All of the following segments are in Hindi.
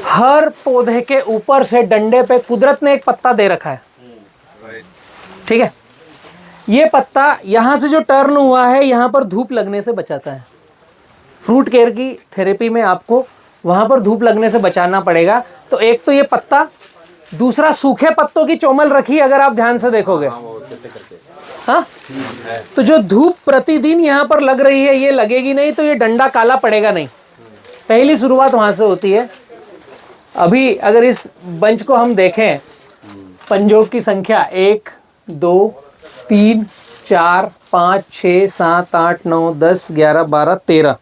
हर पौधे के ऊपर से डंडे पे कुदरत ने एक पत्ता दे रखा है, ठीक है। ये पत्ता यहाँ से जो टर्न हुआ है यहाँ पर धूप लगने से बचाता है। फ्रूट केयर की थेरेपी में आपको वहाँ पर धूप लगने से बचाना पड़ेगा। तो एक तो ये पत्ता, दूसरा सूखे पत्तों की चोमल रखी अगर आप ध्यान से देखोगे, हाँ, तो जो धूप प्रतिदिन यहाँ पर लग रही है ये लगेगी नहीं, तो ये डंडा काला पड़ेगा नहीं। पहली शुरुआत वहाँ से होती है। अभी अगर इस बंच को हम देखें, पंजों की संख्या 1 2 3 4 5 6 7 8 9 10 11 12 13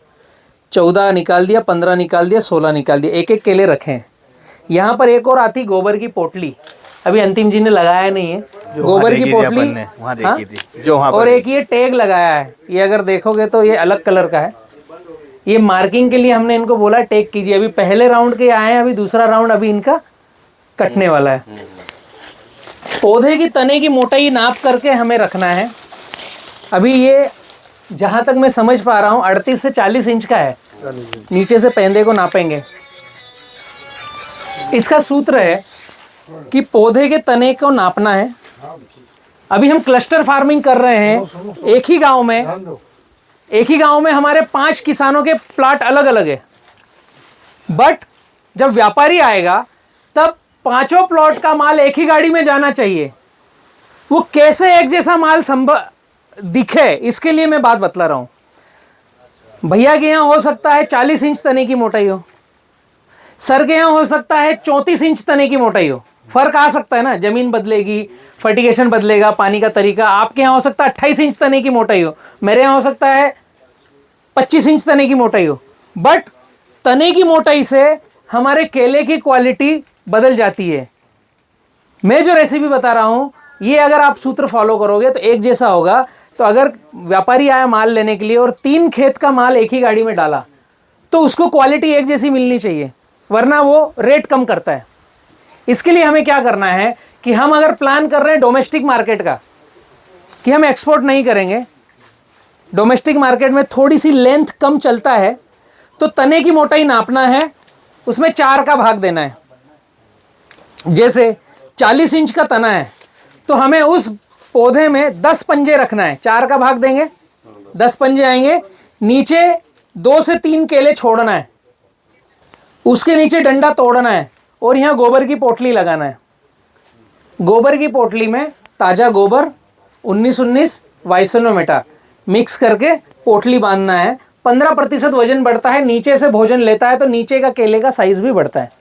14 निकाल दिया, 15 निकाल दिया, 16 निकाल दिया, एक एक केले रखे हैं। यहाँ पर एक और आती गोबर की पोटली, अभी अंतिम जी ने लगाया नहीं है गोबर की पोटली, हाँ? जो और एक ये टैग लगाया है, ये अगर देखोगे तो ये अलग कलर का है। ये मार्किंग के लिए हमने इनको बोला टैग कीजिए। अभी पहले राउंड के आए हैं, अभी दूसरा राउंड अभी इनका कटने वाला है। पौधे की तने की मोटाई नाप करके हमें रखना है। अभी ये जहां तक मैं समझ पा रहा हूँ 38 से 40 इंच का है। नीचे से पेंदे को नापेंगे। इसका सूत्र है कि पौधे के तने को नापना है। अभी हम क्लस्टर फार्मिंग कर रहे हैं, एक ही गांव में हमारे 5 किसानों के प्लाट अलग अलग है। बट जब व्यापारी आएगा तब 5 प्लॉट का माल एक ही गाड़ी में जाना चाहिए। वो कैसे एक जैसा माल दिखे, इसके लिए मैं बात बतला रहा हूं। भैया के यहां हो सकता है 40 इंच तने की मोटाई हो, सर के यहां हो सकता है 34 इंच तने की मोटाई हो। फर्क आ सकता है ना, जमीन बदलेगी, फर्टिगेशन बदलेगा, पानी का तरीका। आपके यहाँ हो सकता है 28 इंच तने की मोटाई हो, मेरे यहाँ हो सकता है 25 इंच तने की मोटाई हो। बट तने की मोटाई से हमारे केले की क्वालिटी बदल जाती है। मैं जो रेसिपी बता रहा हूं ये अगर आप सूत्र फॉलो करोगे तो एक जैसा होगा। तो अगर व्यापारी आया माल लेने के लिए और 3 खेत का माल एक ही गाड़ी में डाला तो उसको क्वालिटी एक जैसी मिलनी चाहिए, वरना वो रेट कम करता है। इसके लिए हमें क्या करना है कि हम अगर प्लान कर रहे हैं डोमेस्टिक मार्केट का, कि हम एक्सपोर्ट नहीं करेंगे, डोमेस्टिक मार्केट में थोड़ी सी लेंथ कम चलता है, तो तने की मोटाई नापना है, उसमें 4 का भाग देना है। जैसे 40 इंच का तना है तो हमें उस पौधे में 10 पंजे रखना है, 4 का भाग देंगे, 10 पंजे आएंगे। नीचे 2 से 3 केले छोड़ना है, उसके नीचे डंडा तोड़ना है और यहाँ गोबर की पोटली लगाना है। गोबर की पोटली में ताजा गोबर 19-19 वाइसनोमेटा मिक्स करके पोटली बांधना है। 15% वजन बढ़ता है, नीचे से भोजन लेता है तो नीचे का केले का साइज भी बढ़ता है।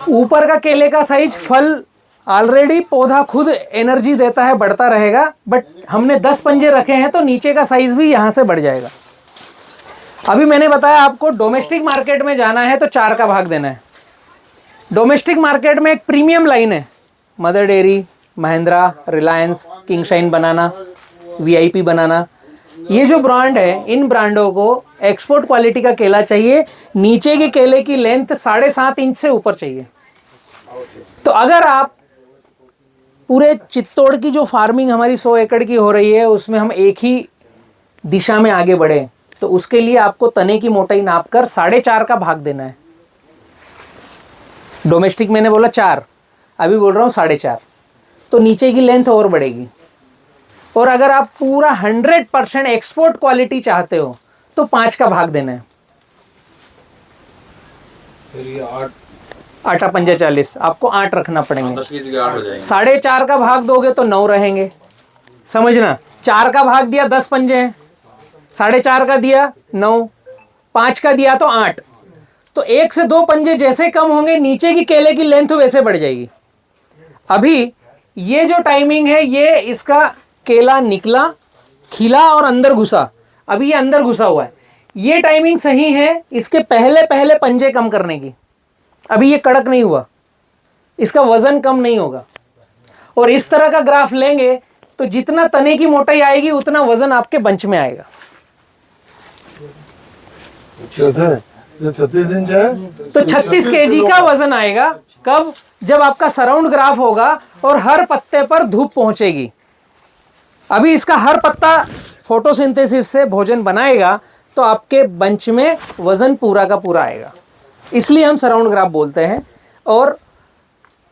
ऊपर का केले का साइज, फल ऑलरेडी पौधा खुद एनर्जी देता है, बढ़ता रहेगा। बट हमने 10 पंजे रखे हैं तो नीचे का साइज भी यहां से बढ़ जाएगा। अभी मैंने बताया आपको डोमेस्टिक मार्केट में जाना है तो 4 का भाग देना है। डोमेस्टिक मार्केट में एक प्रीमियम लाइन है, मदर डेयरी, महिंद्रा, रिलायंस, किंगशाइन बनाना, वीआईपी बनाना। ये जो ब्रांड है, इन ब्रांडों को एक्सपोर्ट क्वालिटी का केला चाहिए। नीचे के केले की लेंथ 7.5 इंच से ऊपर चाहिए। तो अगर आप पूरे चित्तौड़ की जो फार्मिंग हमारी 100 एकड़ की हो रही है उसमें हम एक ही दिशा में आगे बढ़े तो उसके लिए आपको तने की मोटाई नापकर 4.5 का भाग देना है। डोमेस्टिक मैंने बोला 4, अभी बोल रहा हूँ 4.5, तो नीचे की लेंथ और बढ़ेगी। और अगर आप पूरा 100% एक्सपोर्ट क्वालिटी चाहते हो तो 5 का भाग देना है। 8 पंजा 40, आपको 8 रखना पड़ेंगे। 4.5 का भाग दोगे तो 9 रहेंगे, समझना। 4 का भाग दिया 10 पंजे हैं, 4.5 का दिया 9, 5 का दिया तो 8। तो 1 से 2 पंजे जैसे कम होंगे नीचे की केले की लेंथ वैसे बढ़ जाएगी। अभी ये जो टाइमिंग है, ये इसका केला निकला, खिला और अंदर घुसा। अभी ये अंदर घुसा हुआ है, ये टाइमिंग सही है इसके पहले पहले पंजे कम करने की। अभी ये कड़क नहीं हुआ, इसका वजन कम नहीं होगा। और इस तरह का ग्राफ लेंगे तो जितना तने की मोटाई आएगी उतना वजन आपके बंच में आएगा। 36 इंच है तो 36 केजी का वजन आएगा। कब? जब आपका सराउंड ग्राफ होगा और हर पत्ते पर धूप पहुंचेगी। अभी इसका हर पत्ता फोटोसिंथेसिस से भोजन बनाएगा तो आपके बंच में वजन पूरा का पूरा आएगा। इसलिए हम सराउंड ग्राफ बोलते हैं। और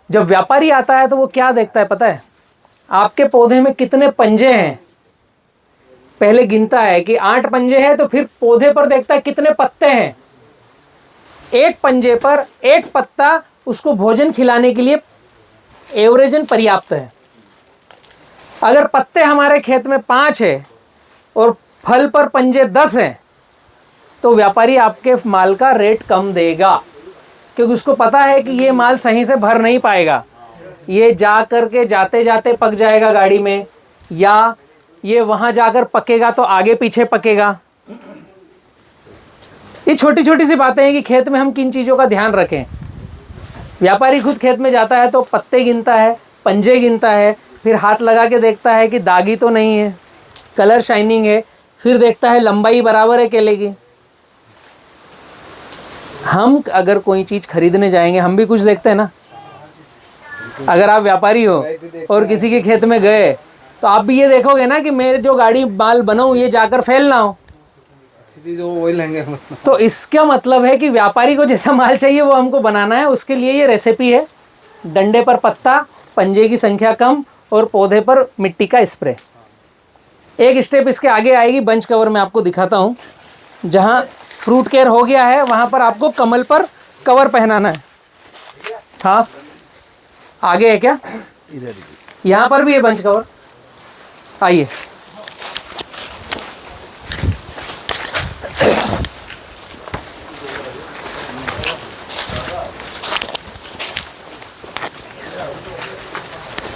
जब व्यापारी आता है तो वो क्या देखता है पता है? आपके पौधे में कितने पंजे हैं, पहले गिनता है कि 8 पंजे हैं, तो फिर पौधे पर देखता है कितने पत्ते हैं। एक पंजे पर एक पत्ता उसको भोजन खिलाने के लिए एवरेजन पर्याप्त है। अगर पत्ते हमारे खेत में 5 है और फल पर पंजे 10 हैं, तो व्यापारी आपके माल का रेट कम देगा, क्योंकि उसको पता है कि ये माल सही से भर नहीं पाएगा, ये जा करके जाते जाते पक जाएगा गाड़ी में, या ये वहां जाकर पकेगा तो आगे पीछे पकेगा। ये छोटी छोटी सी बातें हैं कि खेत में हम किन चीज़ों का ध्यान रखें। व्यापारी खुद खेत में जाता है तो पत्ते गिनता है, पंजे गिनता है, फिर हाथ लगा के देखता है कि दागी तो नहीं है, कलर शाइनिंग है, फिर देखता है लंबाई बराबर है केले की। हम अगर कोई चीज़ खरीदने जाएंगे हम भी कुछ देखते हैं ना। अगर आप व्यापारी हो और किसी के खेत में गए तो आप भी ये देखोगे ना कि मेरे जो गाड़ी माल बनाऊं ये जाकर फेल ना हो। वही लेंगे हम। तो इसका मतलब है कि व्यापारी को जैसा माल चाहिए वो हमको बनाना है। उसके लिए ये रेसिपी है, डंडे पर पत्ता, पंजे की संख्या कम और पौधे पर मिट्टी का स्प्रे। एक स्टेप इसके आगे आएगी, बंच कवर में आपको दिखाता हूँ। जहाँ फ्रूट केयर हो गया है वहाँ पर आपको कमल पर कवर पहनाना है। हाँ आगे है क्या? यहाँ पर भी है बंच कवर। आइए,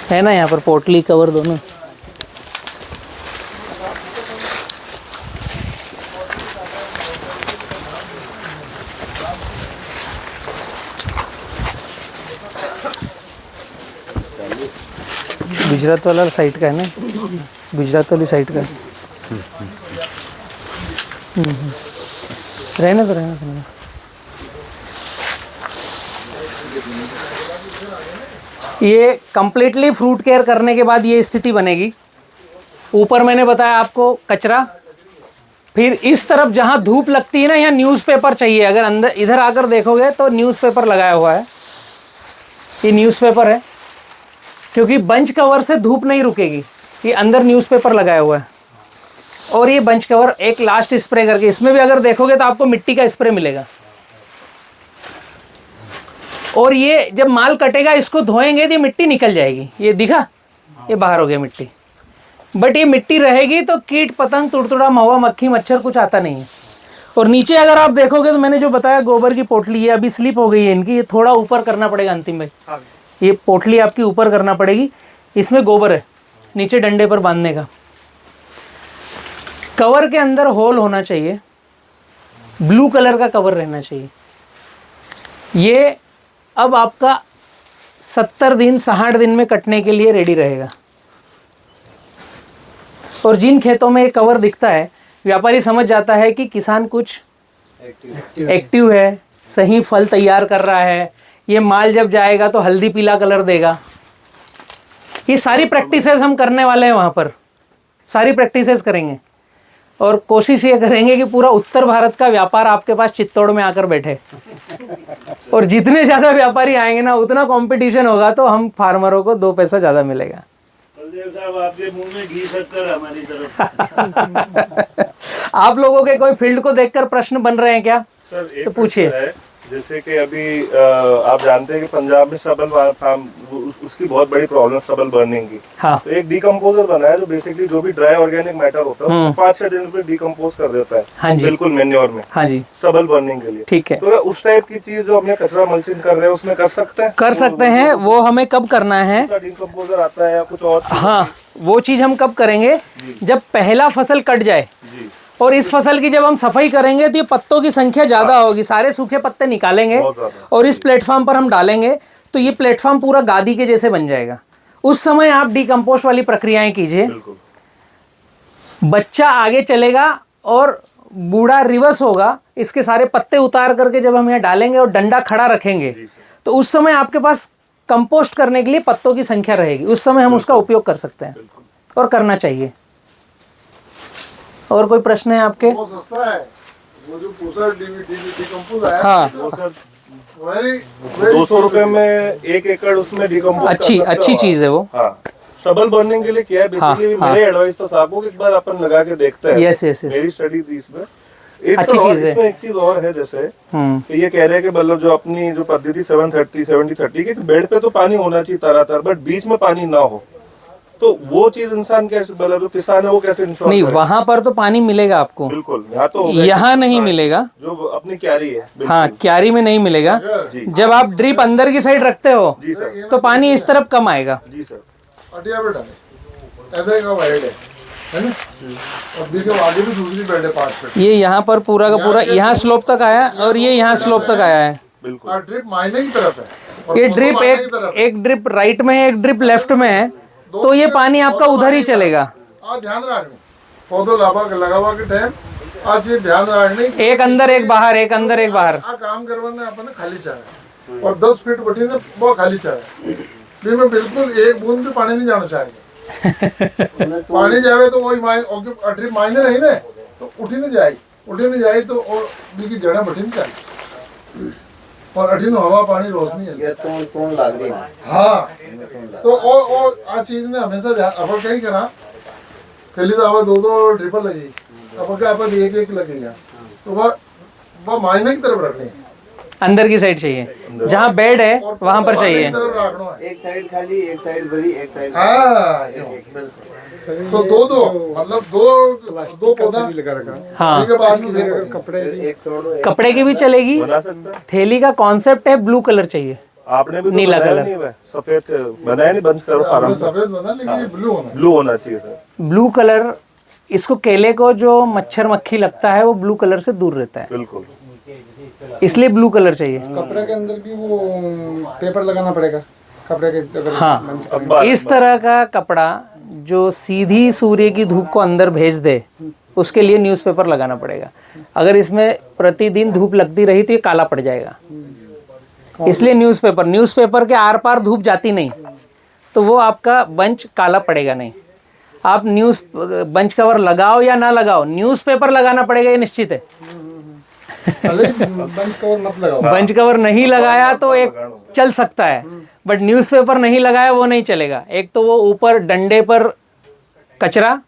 है ना यहाँ पर पोटली कवर दोनों। गुजरात वाला साइड का है ना, गुजरात वाली साइड का है। रहने दो रहने दो। ये कंप्लीटली फ्रूट केयर करने के बाद ये स्थिति बनेगी। ऊपर मैंने बताया आपको कचरा, फिर इस तरफ जहाँ धूप लगती है ना, यहाँ न्यूज़पेपर चाहिए। अगर अंदर इधर आकर देखोगे तो न्यूज़पेपर लगाया हुआ है, ये न्यूज़पेपर है, क्योंकि बंच कवर से धूप नहीं रुकेगी। ये अंदर न्यूज़पेपर लगाया हुआ है। और ये बंच कवर एक लास्ट स्प्रे करके, इसमें भी अगर देखोगे तो आपको मिट्टी का स्प्रे मिलेगा। और ये जब माल कटेगा इसको धोएंगे तो ये मिट्टी निकल जाएगी। ये दिखा, ये बाहर हो गया मिट्टी, बट ये मिट्टी रहेगी तो कीट पतंग तुड़तुड़ा महुआ मक्खी मच्छर कुछ आता नहीं है। और नीचे अगर आप देखोगे तो मैंने जो बताया गोबर की पोटली, ये अभी स्लिप हो गई है इनकी, ये थोड़ा ऊपर करना पड़ेगा अंतिम भाई। ये पोटली आपकी ऊपर करना पड़ेगी, इसमें गोबर है नीचे डंडे पर बांधने का। कवर के अंदर होल होना चाहिए, ब्लू कलर का कवर रहना चाहिए। ये अब आपका 70 दिन 60 दिन में कटने के लिए रेडी रहेगा। और जिन खेतों में ये कवर दिखता है व्यापारी समझ जाता है कि किसान कुछ एक्टिव है, सही फल तैयार कर रहा है, ये माल जब जाएगा तो हल्दी पीला कलर देगा। ये सारी प्रैक्टिसेस हम करने वाले हैं वहाँ पर, सारी प्रैक्टिसेस करेंगे। और कोशिश ये करेंगे कि पूरा उत्तर भारत का व्यापार आपके पास चित्तौड़ में आकर बैठे। और जितने ज़्यादा व्यापारी आएंगे ना उतना कंपटीशन होगा, तो हम फार्मरों को 2 पैसा ज़्यादा मिलेगा। साहब आपके मुंह में घी शक्कर हमारी तरफ। आप लोगों के कोई फील्ड को देखकर प्रश्न बन रहे हैं क्या? सर एक तो पूछिए। जैसे कि अभी आप जानते हैं कि पंजाब में स्टबल फार्म, उसकी बहुत बड़ी प्रॉब्लम स्टबल बर्निंग की। हाँ। तो एक डिकम्पोजर बना है जो बेसिकली जो भी ड्राई ऑर्गेनिक मैटर होता है 5-6 दिन में डिकम्पोज कर देता है। हाँ जी। बिल्कुल मेन्योर में। हाँ जी। स्टबल बर्निंग के लिए। ठीक है। तो उस टाइप की चीज जो अपने कचरा मल्चिंग कर रहे हैं उसमें कर सकते हैं? कर सकते हैं। वो हमें कब करना है? डिकम्पोजर आता है या कुछ और? हाँ, वो चीज़ हम कब करेंगे? जब पहला फसल कट जाए जी। और इस फसल की जब हम सफाई करेंगे तो ये पत्तों की संख्या ज़्यादा होगी, सारे सूखे पत्ते निकालेंगे और इस प्लेटफॉर्म पर हम डालेंगे तो ये प्लेटफॉर्म पूरा गादी के जैसे बन जाएगा। उस समय आप डिकम्पोस्ट वाली प्रक्रियाएं कीजिए। बच्चा आगे चलेगा और बूढ़ा रिवर्स होगा। इसके सारे पत्ते उतार करके जब हम यहाँ डालेंगे और डंडा खड़ा रखेंगे तो उस समय आपके पास कंपोस्ट करने के लिए पत्तों की संख्या रहेगी। उस समय हम उसका उपयोग कर सकते हैं और करना चाहिए। और कोई प्रश्न है आपके? वो सस्ता है, वो जो पूसा डिकम्पोज आया हाँ। वो सर वेरी 200 रुपए में 1 एकड़ उसमें डिकम्पोज अच्छी चीज है वो। हाँ, स्टबल बर्निंग के लिए किया है बेसिकली। हाँ। मेरे एडवाइस तो साहब को कि एक बार अपन लगा के देखते हैं। Yes, yes, yes. मेरी स्टडी थी इसमें। एक अच्छी तो और चीज़ है। इसमें एक चीज और है, जैसे कि ये कह रहे हैं कि मतलब जो अपनी जो पद्धति 70-30 की बेड पे तो पानी होना चाहिए तरातर, बट बीच में पानी ना हो, तो वो चीज इंसान कैसे, मतलब जो किसान है वो कैसे इंश्योर नहीं, करे? वहां पर तो पानी मिलेगा आपको, बिल्कुल, यहाँ तो होगा ही। यहाँ नहीं मिलेगा। जो अपनी क्यारी है, बिल्कुल। हाँ, क्यारी में नहीं मिलेगा। जी जब आप ड्रिप अंदर की साइड रखते हो जी सर, तो पानी इस तरफ कम आएगा। जी सर। अटिया पे डाले ऐसे का वाइड है ना। और बीच में आगे भी दूसरी बेड है 5 फीट। ये यहाँ पर पूरा का पूरा यहाँ स्लोप तक आया और ये यहाँ स्लोप तक आया है। बिल्कुल, और ड्रिप मायने की तरफ है और ये दोनों ड्रिप मायने की तरफ है। एक ड्रिप राइट में है, एक ड्रिप लेफ्ट में है, तो ये पानी आपका उधर ही चलेगा। आप ध्यान रखने पौधों लगावा के टाइम आज ये ध्यान रखने एक अंदर एक बाहर, एक अंदर एक बाहर। आ काम करवाना अपन ने खाली चाहे और 10 फीट बटी ने वो खाली चाहे भी में बिल्कुल एक बूंद भी पानी नहीं जाना चाहिए। पानी जावे तो वही ड्रिप मायने रही ना तो उठी नहीं जाए तो और बी की जड़ा बटी नहीं चाहिए और अठी नो हवा पानी रोशनी है। ये तून लग रही है। हाँ, तो और आ चीज ने हमेशा ध्यान अपन क्या ही करा पहले तो आप दो ड्रिपर लगी अपन क्या अपन एक लगेगा तो वह मायने की तरफ रखनी है। अंदर की साइड चाहिए, जहाँ बेड है वहां पर चाहिए। एक साइड खाली, एक साइड भरी, एक साइड। हाँ, तो दो मतलब दो पौधा हाँ, के पास की एक छोड़ो, एक कपड़े की भी चलेगी। बना सकते हैं। थैली का कॉन्सेप्ट है ब्लू कलर चाहिए। आपने भी तो नीला बनाया कलर। नहीं है, सफेद बनाया नहीं, बंद करो फार्म। सफेद बना लेकिन ये ब्लू होना ब्लू होना चाहिए सर। ब्लू कलर, इसको केले को जो मच्छर मक्खी लगता है वो ब्लू कलर से दूर रहता है, बिल्कुल, इसलिए ब्लू कलर चाहिए। कपड़े के अंदर भी वो पेपर लगाना पड़ेगा कपड़े के अगर हाँ, अब बात- इस तरह का कपड़ा जो सीधी सूर्य की धूप को अंदर भेज दे, उसके लिए न्यूज़पेपर लगाना पड़ेगा। अगर इसमें प्रतिदिन धूप लगती रही तो ये काला पड़ जाएगा, इसलिए न्यूज़पेपर के आर पार धूप जाती नहीं, तो वो आपका बंच काला पड़ेगा नहीं। आप बंच कवर लगाओ या ना लगाओ, न्यूज़पेपर लगाना पड़ेगा, ये निश्चित है। बंच कवर मत लगाओ। बंच कवर नहीं लगाया तो एक चल सकता है, बट न्यूज़पेपर नहीं लगाया वो नहीं चलेगा। एक तो वो ऊपर डंडे पर कचरा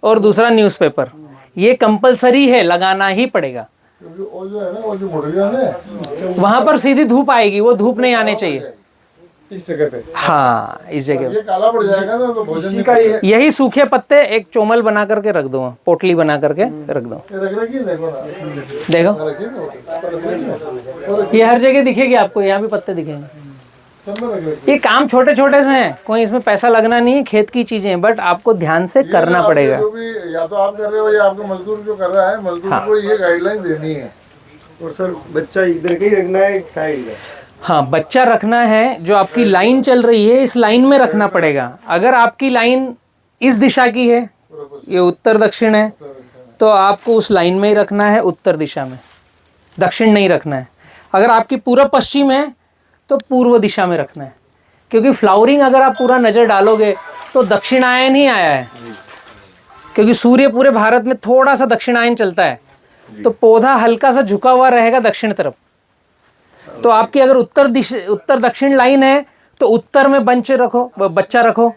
और दूसरा न्यूज़पेपर, ये कंपलसरी है, लगाना ही पड़ेगा। क्योंकि वो जो है ना वो जो मुर्गियां ने वहां पर सीधी धूप आएगी, वो धूप नहीं आने चाहिए। इस जगह पे हाँ, इस जगह ये काला पड़ जाएगा ना तो भोजन इसी का ही है। यही सूखे पत्ते एक चोमल बना करके रख दो, पोटली बना करके रख दो। रख रखी देखो ना देखो, रखी ना ये हर जगह दिखेगी आपको, यहाँ भी पत्ते दिखेंगे। सब में रख रखी ये काम छोटे छोटे से हैं, कोई इसमें पैसा लगना नहीं है, खेत की चीजें हैं, बट आपको ध्यान से करना आपके पड़ेगा। जो भी या तो आप कर रहे हो या आपका मजदूर जो कर रहा है, मजदूर को ये गाइडलाइन देनी है। और सर बच्चा इधर का ही रखना है, एक साइड है। हाँ, बच्चा रखना है, जो आपकी लाइन चल रही है इस लाइन में रखना पड़ेगा। अगर आपकी लाइन इस दिशा की है, ये उत्तर दक्षिण है, तो आपको उस लाइन में ही रखना है, उत्तर दिशा में, दक्षिण नहीं रखना है। अगर आपकी पूर्व पश्चिम है तो पूर्व दिशा में रखना है, क्योंकि फ्लावरिंग अगर आप पूरा नज़र डालोगे तो दक्षिणायन ही आया है, क्योंकि सूर्य पूरे भारत में थोड़ा सा दक्षिणायन चलता है, तो पौधा हल्का सा झुका हुआ रहेगा दक्षिण तरफ। तो आपकी अगर उत्तर दक्षिण लाइन है तो उत्तर में बच्चा रखो,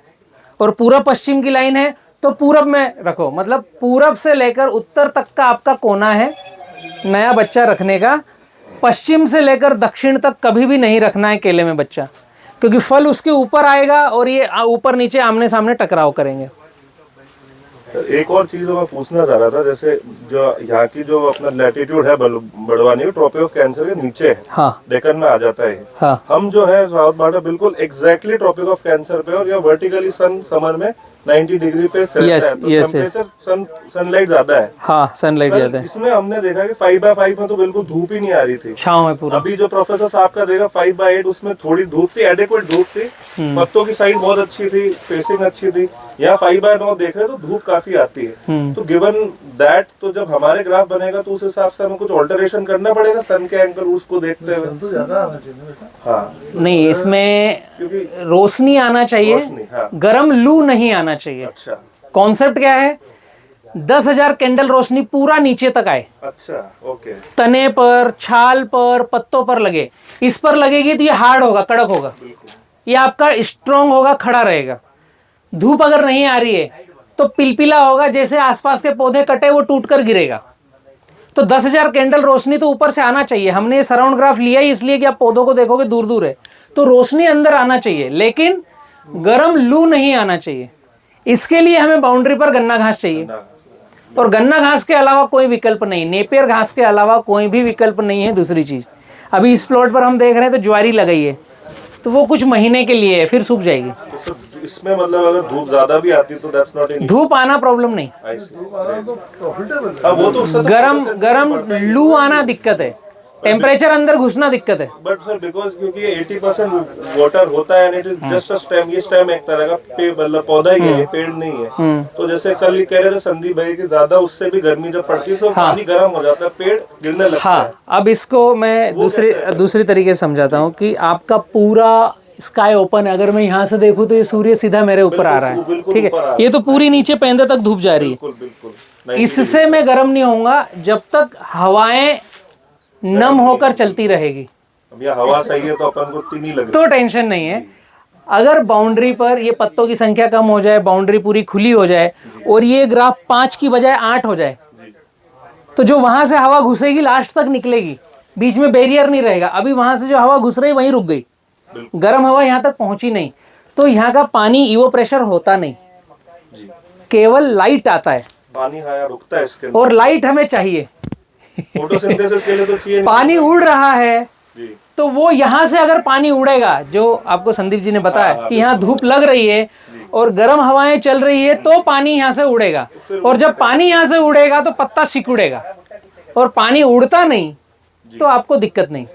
और पूरब पश्चिम की लाइन है तो पूरब में रखो। मतलब पूरब से लेकर उत्तर तक का आपका कोना है नया बच्चा रखने का। पश्चिम से लेकर दक्षिण तक कभी भी नहीं रखना है केले में बच्चा, क्योंकि फल उसके ऊपर आएगा और ये ऊपर नीचे आमने सामने टकराव करेंगे। एक और चीज मैं पूछना चाह रहा था, जैसे जो यहाँ की जो अपना लैटिट्यूड है बड़वानी, ट्रॉपिक ऑफ कैंसर के नीचे है, हाँ, डेक्कन में आ जाता है। हाँ, हम जो है साउथ बार्डर बिल्कुल एग्जैक्टली ट्रॉपिक ऑफ कैंसर पे, और यहाँ वर्टिकली सन समर में 90 डिग्री पे Yes, yes, टेम्परेचर सनलाइट ज्यादा है। हाँ, सनलाइट ज्यादा है, इसमें हमने देखा कि 5x5 में तो बिल्कुल धूप ही नहीं आ रही थी। छाँव में पूरा। अभी जो प्रोफेसर साहब का देखा 5x8, उसमें थोड़ी धूप थी, एडेक्वेट धूप थी, पत्तों की साइज बहुत अच्छी थी, फेसिंग अच्छी थी। यहाँ 5x9 देख रहे तो धूप काफी आती है। तो गिवन दैट, तो जब हमारे ग्राफ बनेगा तो उस हिसाब से हमें कुछ ऑल्टरेशन करना पड़ेगा सन के एंगल उसको देखते हुए। तो ज्यादा आना चाहिए बेटा। हाँ, नहीं, इसमें क्योंकि रोशनी आना चाहिए, रोशनी, हाँ। गर्म लू नहीं आना चाहिए। अच्छा, कॉन्सेप्ट क्या है 10,000 कैंडल रोशनी पूरा नीचे तक आए, अच्छा ओके। तने पर, छाल पर, पत्तों पर लगे। इस पर लगेगी तो ये हार्ड होगा, कड़क होगा, ये आपका स्ट्रांग होगा, खड़ा रहेगा। धूप अगर नहीं आ रही है तो पिलपिला होगा, जैसे आसपास के पौधे कटे वो टूट कर गिरेगा। तो 10,000 कैंडल रोशनी तो ऊपर से आना चाहिए। हमने ये सराउंड ग्राफ लिया ही इसलिए कि आप पौधों को देखोगे दूर दूर है, तो रोशनी अंदर आना चाहिए, लेकिन गर्म लू नहीं आना चाहिए। इसके लिए हमें बाउंड्री पर गन्ना घास चाहिए, और गन्ना घास के अलावा कोई विकल्प नहीं, नेपियर घास के अलावा कोई भी विकल्प नहीं है। दूसरी चीज, अभी इस प्लॉट पर हम देख रहे हैं तो ज्वारी लगाई है, तो वो कुछ महीने के लिए है, फिर सूख जाएगी। तो इसमें मतलब अगर धूप ज्यादा भी आती है तो दैट्स नॉट एन धूप आना प्रॉब्लम नहीं, तो प्रॉफिटेबल है। वो तो उससे गरम लू आना दिक्कत है, टेम्परेचर अंदर घुसना दिक्कत है। बट सर बिकॉज क्योंकि ये 80% वाटर होता है and it is just a stem. ये स्टेम एक तरह का पेड़, मतलब पौधा ही है, पेड़ नहीं है। तो जैसे कल ही कह रहे थे संदीप भाई कि ज्यादा उससे भी गर्मी जब पड़ती है तो पानी गर्म हो जाता है, पेड़ गिरने लगता है। हाँ, अब इसको मैं दूसरी तरीके से समझाता हूँ कि आपका पूरा स्काई ओपन है। अगर मैं यहाँ से देखूँ तो ये सूर्य सीधा मेरे ऊपर आ रहा है, ठीक है, ये तो पूरी नीचे पैंदे तक धूप जा रही है। बिल्कुल बिल्कुल। इससे मैं गर्म नहीं होऊंगा जब तक हवाएं नम होकर चलती रहेगी, अब ये हवा सही है तो अपन को इतनी नहीं लग तो टेंशन नहीं है। अगर बाउंड्री पर ये पत्तों की संख्या कम हो जाए, बाउंड्री पूरी खुली हो जाए और ये ग्राफ 5 की बजाय 8 हो जाए, तो जो वहां से हवा घुसेगी लास्ट तक निकलेगी, बीच में बैरियर नहीं रहेगा। अभी वहां से जो हवा घुस रही वहीं रुक गई, गर्म हवा यहाँ तक पहुंची नहीं, तो यहाँ का पानी इवो प्रेशर होता नहीं, केवल लाइट आता है। पानी हाया रुकता है इसके अंदर। और लाइट हमें चाहिए, फोटोसिंथेसिस के लिए तो चाहिए। पानी उड़ रहा है जी। तो वो यहाँ से अगर पानी उड़ेगा, जो आपको संदीप जी ने बताया कि यहाँ धूप लग रही है और गर्म हवाएं चल रही है, तो पानी यहाँ से उड़ेगा। और जब पानी यहाँ से उड़ेगा तो पत्ता सिकुड़ेगा, और पानी उड़ता नहीं तो आपको दिक्कत नहीं।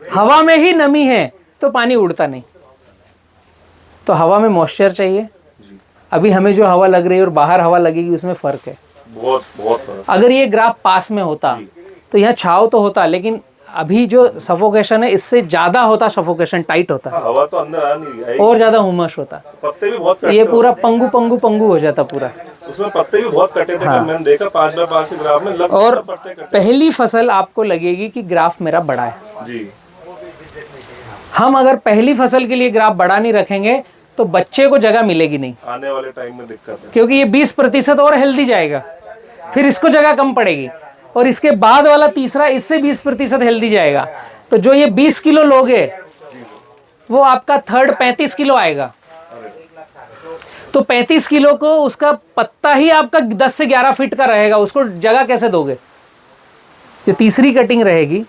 हवा में ही नमी है तो पानी उड़ता नहीं। तो हवा में मॉइस्चर चाहिए। अभी हमें जो हवा लग रही है और बाहर हवा लगेगी उसमें फर्क है, बहुत बहुत फर्क। अगर ये ग्राफ पास में होता तो यहाँ छाव तो होता, लेकिन अभी जो सफोकेशन है इससे ज्यादा होता, सफोकेशन टाइट होता, हवा तो अंदर आ नहीं रही, और ज्यादा हुमस होता, पत्ते भी बहुत ये पूरा पंगु पंगु पंगु हो जाता पूरा। उसमें पत्ते भी बहुत कटे थे। कल मैंने देखा 5x5 के ग्राफ में लगभग और पत्ते कटे। पहली फसल आपको लगेगी कि ग्राफ मेरा बड़ा है। जी। हम अगर पहली फसल के लिए ग्राफ बड़ा नहीं रखेंगे तो बच्चे को जगह मिलेगी नहीं, आने वाले टाइम में दिक्कत है, क्योंकि ये 20% और हेल्दी जाएगा, फिर इसको जगह कम पड़ेगी, और इसके बाद वाला तीसरा इससे 20% हेल्दी जाएगा। तो जो ये 20 किलो लोगे वो आपका थर्ड 35 किलो आएगा। तो 35 किलो को उसका पत्ता ही आपका 10 से 11 फीट का रहेगा, उसको जगह कैसे दोगे? जो तीसरी कटिंग रहेगी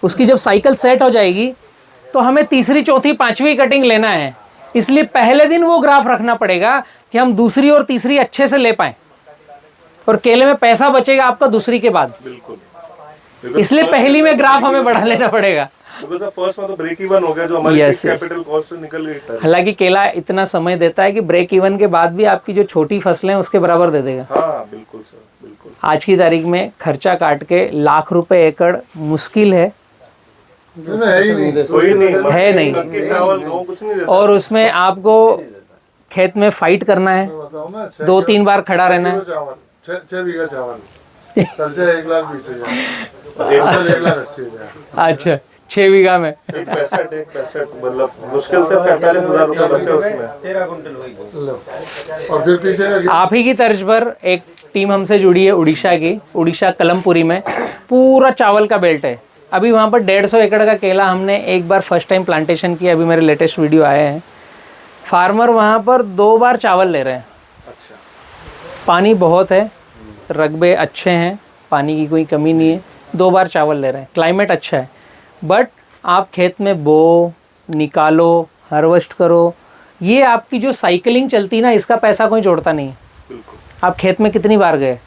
उसकी जब साइकिल सेट हो जाएगी तो हमें तीसरी, चौथी, पांचवी कटिंग लेना है। इसलिए पहले दिन वो ग्राफ रखना पड़ेगा कि हम दूसरी और तीसरी अच्छे से ले पाएं, और केले में पैसा बचेगा आपका दूसरी के बाद। बिल्कुल। इसलिए पहली में ग्राफ हमें बढ़ा लेना पड़ेगा। फर्स्ट में तो ब्रेक इवन हो गया, जो हमारी Yes, yes. कैपिटल कॉस्ट निकल गई सर। हालांकि केला इतना समय देता है कि ब्रेक इवन के बाद भी आपकी जो छोटी फसलें हैं उसके बराबर दे देगा। हाँ बिल्कुल सर, बिल्कुल। आज की तारीख में खर्चा काट के लाख रुपए एकड़ मुश्किल है, है ही नहीं। कोई नहीं है नहीं। मक्के, चावल, गेहूं कुछ नहीं देता। और उसमें आपको खेत में फाइट करना है, बताओ ना, 2-3 बार खड़ा रहना है। 6 बीघा चावल, खर्चा 1,20,000, 1,80,000। अच्छा, 6 बीघा में 1 मतलब मुश्किल से 45,000 रुपए बचे उसमें। लो, और फिर पीछे आप ही की तर्ज पर एक टीम हमसे जुड़ी है उड़ीसा की, उड़ीसा कलमपुरी में पूरा चावल का बेल्ट है। अभी वहाँ पर 150 एकड़ का केला हमने एक बार फर्स्ट टाइम प्लांटेशन किया, अभी मेरे लेटेस्ट वीडियो आए हैं। फार्मर वहाँ पर 2 बार चावल ले रहे हैं। अच्छा। पानी बहुत है, रकबे अच्छे हैं, पानी की कोई कमी नहीं है, 2 बार चावल ले रहे हैं, क्लाइमेट अच्छा है। बट आप खेत में बो, निकालो, हार्वेस्ट करो, ये आपकी जो साइकिलिंग चलती है ना, इसका पैसा कोई जोड़ता नहीं है। आप खेत में कितनी बार गए,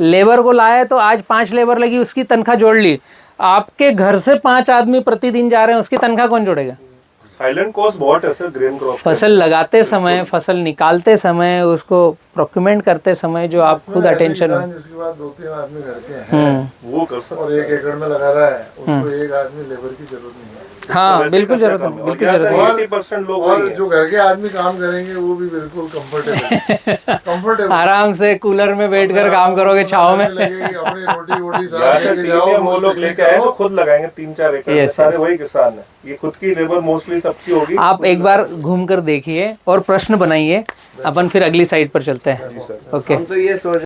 लेबर को लाए तो आज 5 लेबर लगी, उसकी तनख्वाह जोड़ ली। आपके घर से 5 आदमी प्रतिदिन जा रहे हैं, उसकी तनख्वाह कौन जोड़ेगा? साइलेंट कॉस्ट बहुत है सर ग्रेन क्रॉप। फसल लगाते समय, फसल निकालते समय, उसको प्रोक्यूरमेंट करते समय जो आप खुद ऐसे अटेंशन किसान जिसके पास 2-3 आदमी घर के हैं वो कर सकते और 1 एकड़ में लगा रहा है, उसको 1 आदमी लेबर की जरूरत नहीं है। हाँ बिल्कुल जरूरत है, बिल्कुल जरूरत है। 80% लोग और वही हैं। जो घर के आदमी काम करेंगे वो भी बिल्कुल कंफर्टेबल आराम से कूलर में बैठकर काम करोगे छाव में। लगेगी, अपनी रोटी वोटी यहाँ साथ से लेके जाओ, प्रीमियम वो लोग लेके आए तो खुद लगाएंगे 3-4 एकड़ में, Yes, सारे yes. वही किसान है। ये खुद की लेबर मोस्टली सबकी होगी। आप एक बार घूम कर देखिए और प्रश्न बनाइए, अपन फिर अगली साइड पर चलते हैं। ओके हम तो ये सोच